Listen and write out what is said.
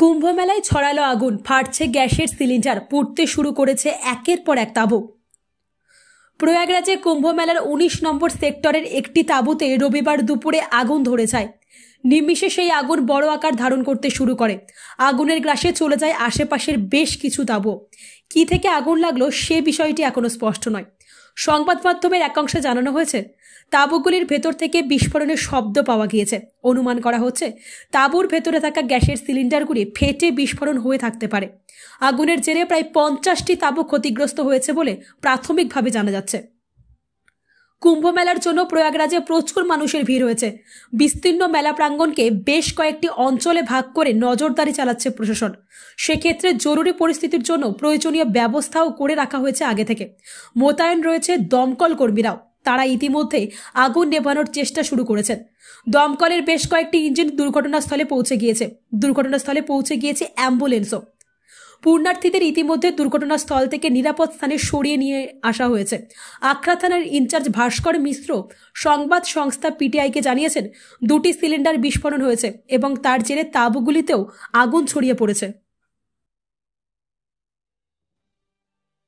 কুম্ভ মেলায় ছড়ালো আগুন, ফাটছে গ্যাসের সিলিন্ডার, পুড়তে শুরু করেছে একের পর এক তাঁবু। প্রয়াগরাজে কুম্ভ মেলার ১৯ নম্বর সেক্টরের একটি তাঁবুতে রবিবার দুপুরে আগুন ধরে যায়। নিমিষে সেই আগুন বড় আকার ধারণ করতে শুরু করে। আগুনের গ্রাসে চলে যায় আশেপাশের বেশ কিছু তাঁবু। কি থেকে আগুন লাগলো সে বিষয়টি এখনো স্পষ্ট নয়। সংবাদ মাধ্যমের একাংশে জানানো হয়েছে, তাঁবুগুলির ভেতর থেকে বিস্ফোরণের শব্দ পাওয়া গিয়েছে। অনুমান করা হচ্ছে তাঁবুর ভেতরে থাকা গ্যাসের সিলিন্ডারগুলি ফেটে বিস্ফোরণ হয়ে থাকতে পারে। আগুনের জেরে প্রায় ৫০টি তাঁবু ক্ষতিগ্রস্ত হয়েছে বলে প্রাথমিকভাবে জানা যাচ্ছে। কুম্ভ মেলার জন্য প্রয়াগরাজে প্রচুর মানুষের ভিড় হয়েছে। বিস্তীর্ণ মেলা প্রাঙ্গণকে বেশ কয়েকটি অঞ্চলে ভাগ করে নজরদারি চালাচ্ছে প্রশাসন। সেক্ষেত্রে জরুরি পরিস্থিতির জন্য প্রয়োজনীয় ব্যবস্থাও করে রাখা হয়েছে আগে থেকে। মোতায়েন রয়েছে দমকল কর্মীরাও। তারা ইতিমধ্যে আগুন নেভানোর চেষ্টা শুরু করেছেন। দমকলের বেশ কয়েকটি ইঞ্জিন দুর্ঘটনাস্থলে পৌঁছে গিয়েছে অ্যাম্বুলেন্সও। পূর্ণার্থীদের ইতিমধ্যে দুর্ঘটনাস্থল থেকে নিরাপদ স্থানে সরিয়ে নিয়ে আসা হয়েছে। আখড়া থানার ইনচার্জ ভাস্কর মিশ্র সংবাদ সংস্থা পিটিআইকে জানিয়েছেন, ২টি সিলিন্ডার বিস্ফোরণ হয়েছে এবং তার জেরে তাঁবুগুলিতেও আগুন ছড়িয়ে পড়েছে।